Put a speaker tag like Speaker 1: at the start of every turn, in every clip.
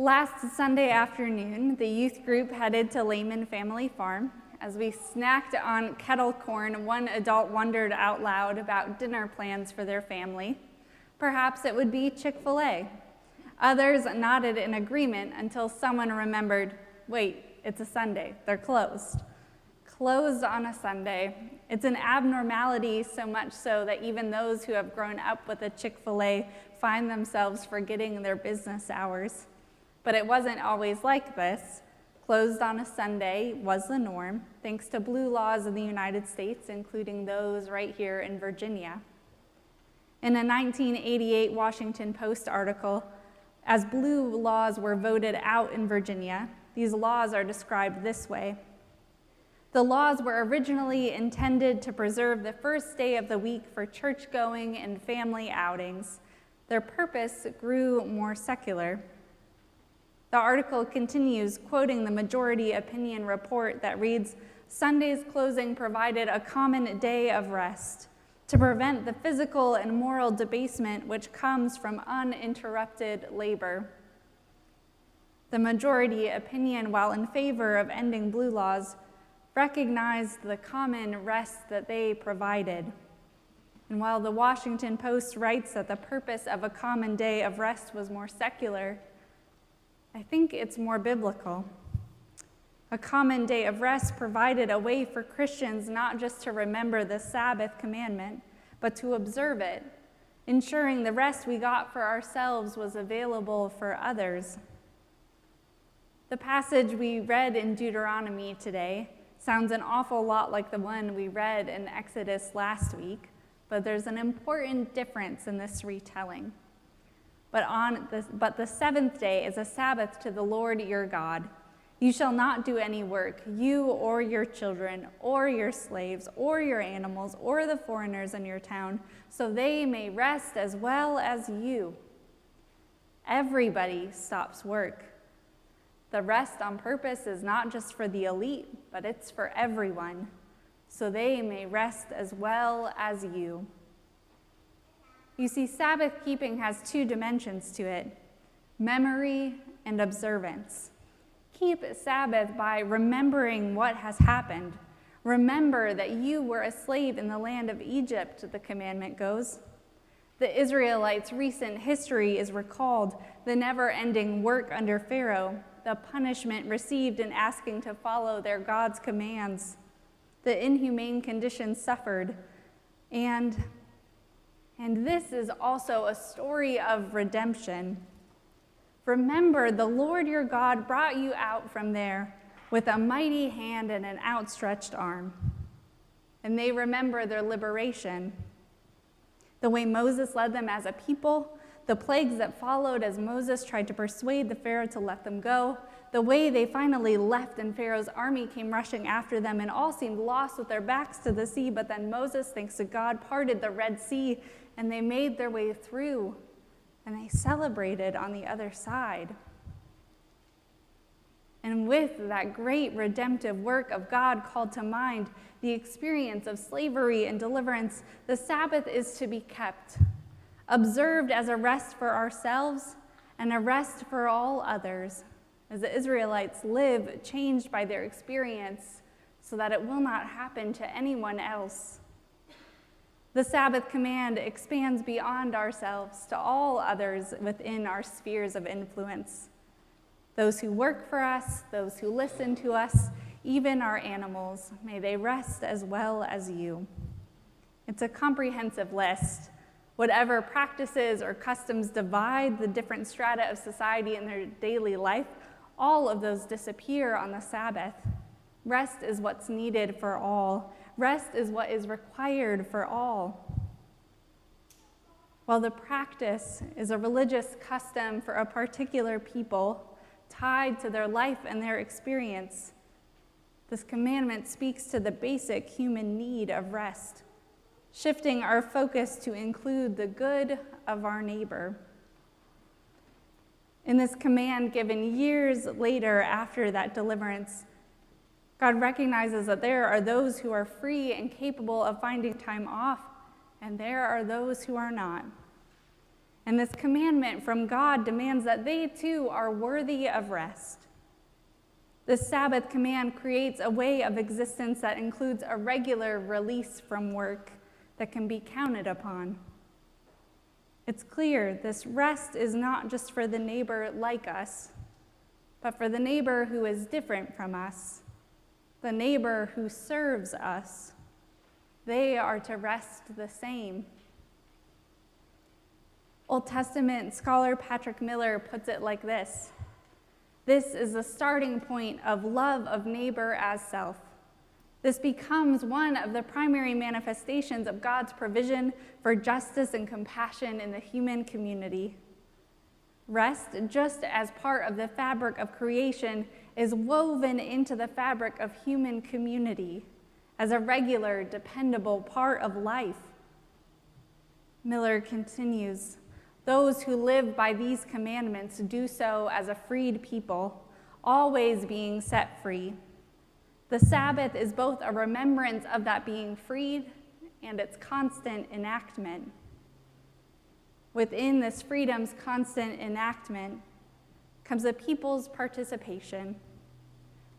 Speaker 1: Last Sunday afternoon, the youth group headed to Lehman Family Farm. As we snacked on kettle corn, one adult wondered out loud about dinner plans for their family. Perhaps it would be Chick-fil-A. Others nodded in agreement until someone remembered, wait, it's a Sunday, they're closed. Closed on a Sunday. It's an abnormality, so much so that even those who have grown up with a Chick-fil-A find themselves forgetting their business hours. But it wasn't always like this. Closed on a Sunday was the norm, thanks to blue laws in the United States, including those right here in Virginia. In a 1988 Washington Post article, as blue laws were voted out in Virginia, these laws are described this way. The laws were originally intended to preserve the first day of the week for church-going and family outings. Their purpose grew more secular. The article continues, quoting the majority opinion report that reads, Sunday's closing provided a common day of rest to prevent the physical and moral debasement which comes from uninterrupted labor. The majority opinion, while in favor of ending blue laws, recognized the common rest that they provided. And while the Washington Post writes that the purpose of a common day of rest was more secular, I think it's more biblical. A common day of rest provided a way for Christians not just to remember the Sabbath commandment, but to observe it, ensuring the rest we got for ourselves was available for others. The passage we read in Deuteronomy today sounds an awful lot like the one we read in Exodus last week, but there's an important difference in this retelling. But the seventh day is a Sabbath to the Lord your God. You shall not do any work, you or your children, or your slaves, or your animals, or the foreigners in your town, so they may rest as well as you. Everybody stops work. The rest on purpose is not just for the elite, but it's for everyone, so they may rest as well as you. You see, Sabbath keeping has two dimensions to it, memory and observance. Keep Sabbath by remembering what has happened. Remember that you were a slave in the land of Egypt, the commandment goes. The Israelites' recent history is recalled, the never-ending work under Pharaoh, the punishment received in asking to follow their God's commands, the inhumane conditions suffered, and this is also a story of redemption. Remember, the Lord your God brought you out from there with a mighty hand and an outstretched arm. And they remember their liberation, the way Moses led them as a people, the plagues that followed as Moses tried to persuade the Pharaoh to let them go, the way they finally left and Pharaoh's army came rushing after them and all seemed lost with their backs to the sea, but then Moses, thanks to God, parted the Red Sea and they made their way through and they celebrated on the other side. And with that great redemptive work of God called to mind, the experience of slavery and deliverance, the Sabbath is to be kept, observed as a rest for ourselves and a rest for all others, as the Israelites live changed by their experience so that it will not happen to anyone else. The Sabbath command expands beyond ourselves to all others within our spheres of influence. Those who work for us, those who listen to us, even our animals, may they rest as well as you. It's a comprehensive list. Whatever practices or customs divide the different strata of society in their daily life, all of those disappear on the Sabbath. Rest is what's needed for all. Rest is what is required for all. While the practice is a religious custom for a particular people tied to their life and their experience, this commandment speaks to the basic human need of rest, shifting our focus to include the good of our neighbor. In this command given years later after that deliverance, God recognizes that there are those who are free and capable of finding time off, and there are those who are not. And this commandment from God demands that they too are worthy of rest. The Sabbath command creates a way of existence that includes a regular release from work that can be counted upon. It's clear this rest is not just for the neighbor like us, but for the neighbor who is different from us, the neighbor who serves us. They are to rest the same. Old Testament scholar Patrick Miller puts it like this: this is the starting point of love of neighbor as self. This becomes one of the primary manifestations of God's provision for justice and compassion in the human community. Rest, just as part of the fabric of creation, is woven into the fabric of human community as a regular, dependable part of life. Miller continues, those who live by these commandments do so as a freed people, always being set free. The Sabbath is both a remembrance of that being freed and its constant enactment. Within this freedom's constant enactment comes the people's participation.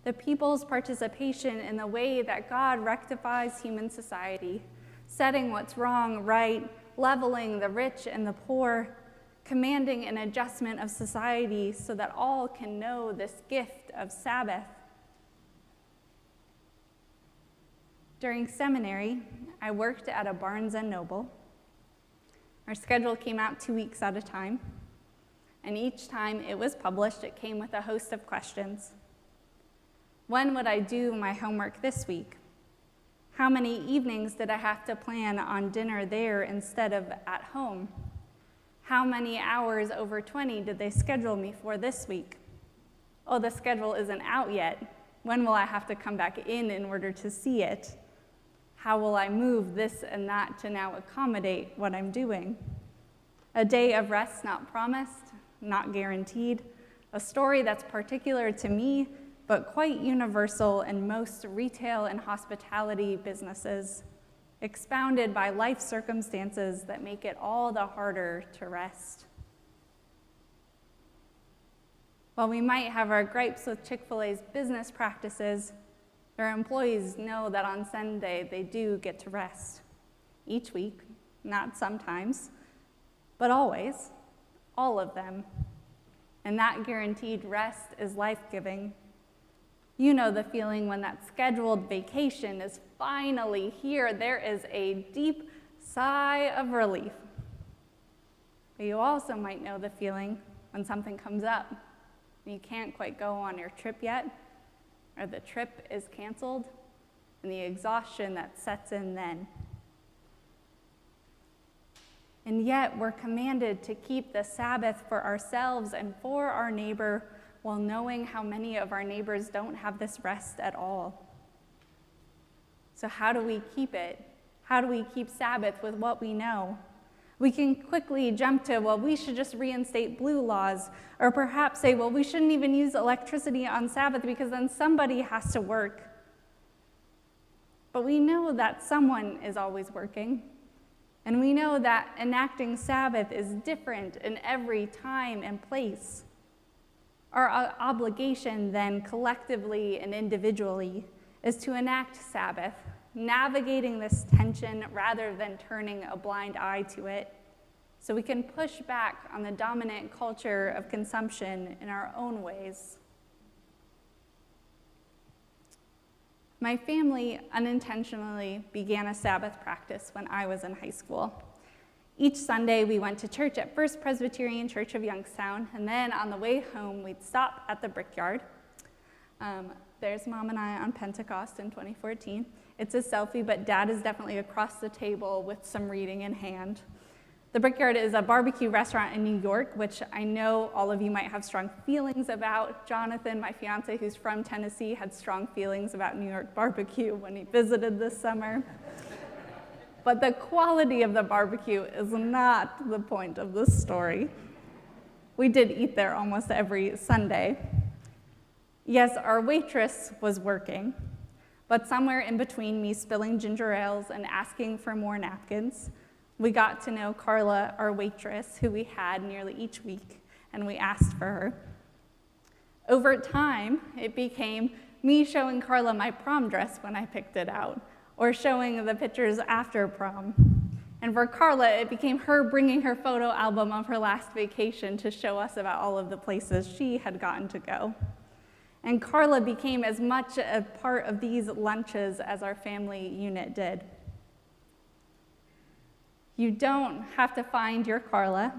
Speaker 1: The people's participation in the way that God rectifies human society, setting what's wrong right, leveling the rich and the poor, commanding an adjustment of society so that all can know this gift of Sabbath. During seminary, I worked at a Barnes & Noble. Our schedule came out 2 weeks at a time, and each time it was published, it came with a host of questions. When would I do my homework this week? How many evenings did I have to plan on dinner there instead of at home? How many hours over 20 did they schedule me for this week? Oh, the schedule isn't out yet. When will I have to come back in order to see it? How will I move this and that to now accommodate what I'm doing? A day of rest not promised, not guaranteed, a story that's particular to me, but quite universal in most retail and hospitality businesses, expounded by life circumstances that make it all the harder to rest. While we might have our gripes with Chick-fil-A's business practices, their employees know that on Sunday they do get to rest. Each week, not sometimes, but always, all of them. And that guaranteed rest is life-giving. You know the feeling when that scheduled vacation is finally here. There is a deep sigh of relief. But you also might know the feeling when something comes up and you can't quite go on your trip yet, or the trip is canceled, and the exhaustion that sets in then. And yet we're commanded to keep the Sabbath for ourselves and for our neighbor, while knowing how many of our neighbors don't have this rest at all. So how do we keep it? How do we keep Sabbath with what we know? We can quickly jump to, well, we should just reinstate blue laws, or perhaps say, well, we shouldn't even use electricity on Sabbath because then somebody has to work. But we know that someone is always working, and we know that enacting Sabbath is different in every time and place. Our obligation then, collectively and individually, is to enact Sabbath, navigating this tension rather than turning a blind eye to it, so we can push back on the dominant culture of consumption in our own ways. My family unintentionally began a Sabbath practice when I was in high school. Each Sunday, we went to church at First Presbyterian Church of Youngstown, and then on the way home, we'd stop at the Brickyard. There's Mom and I on Pentecost in 2014. It's a selfie, but Dad is definitely across the table with some reading in hand. The Brickyard is a barbecue restaurant in New York, which I know all of you might have strong feelings about. Jonathan, my fiance, who's from Tennessee, had strong feelings about New York barbecue when he visited this summer. But the quality of the barbecue is not the point of this story. We did eat there almost every Sunday. Yes, our waitress was working, but somewhere in between me spilling ginger ales and asking for more napkins We got to know Carla, our waitress, who we had nearly each week, and we asked for her. Over time, it became me showing Carla my prom dress when I picked it out, or showing the pictures after prom. And for Carla, it became her bringing her photo album of her last vacation to show us about all of the places she had gotten to go. And Carla became as much a part of these lunches as our family unit did. You don't have to find your Carla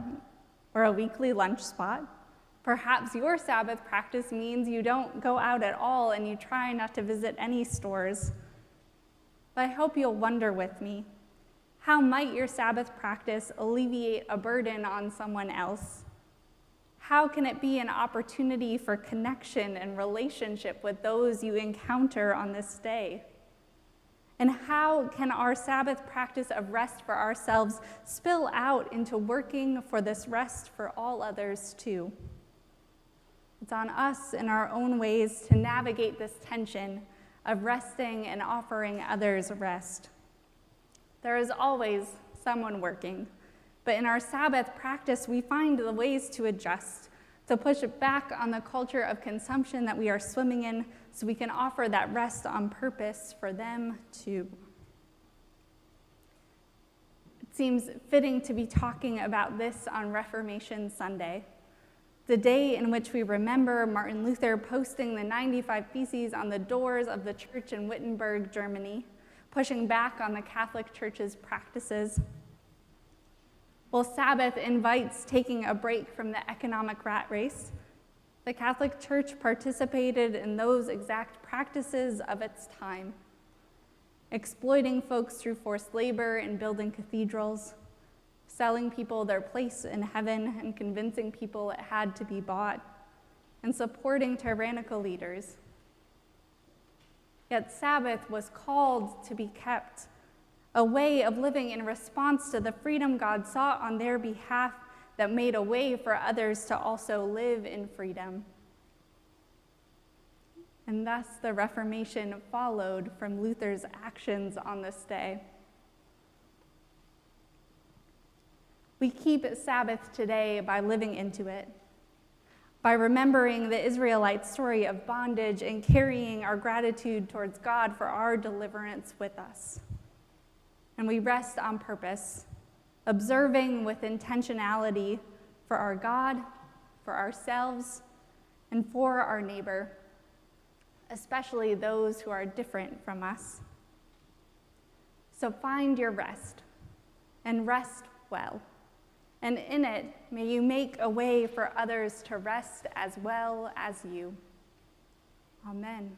Speaker 1: or a weekly lunch spot. Perhaps your Sabbath practice means you don't go out at all and you try not to visit any stores. But I hope you'll wonder with me, how might your Sabbath practice alleviate a burden on someone else? How can it be an opportunity for connection and relationship with those you encounter on this day? And how can our Sabbath practice of rest for ourselves spill out into working for this rest for all others too? It's on us in our own ways to navigate this tension of resting and offering others rest. There is always someone working, but in our Sabbath practice, we find the ways to adjust, to push back on the culture of consumption that we are swimming in so we can offer that rest on purpose for them too. It seems fitting to be talking about this on Reformation Sunday, the day in which we remember Martin Luther posting the 95 Theses on the doors of the church in Wittenberg, Germany, pushing back on the Catholic Church's practices. While Sabbath invites taking a break from the economic rat race, the Catholic Church participated in those exact practices of its time, exploiting folks through forced labor and building cathedrals, selling people their place in heaven and convincing people it had to be bought, and supporting tyrannical leaders. Yet Sabbath was called to be kept, a way of living in response to the freedom God sought on their behalf that made a way for others to also live in freedom. And thus the Reformation followed from Luther's actions on this day. We keep Sabbath today by living into it, by remembering the Israelite story of bondage and carrying our gratitude towards God for our deliverance with us. And we rest on purpose, observing with intentionality for our God, for ourselves, and for our neighbor, especially those who are different from us. So find your rest, and rest well. And in it, may you make a way for others to rest as well as you. Amen.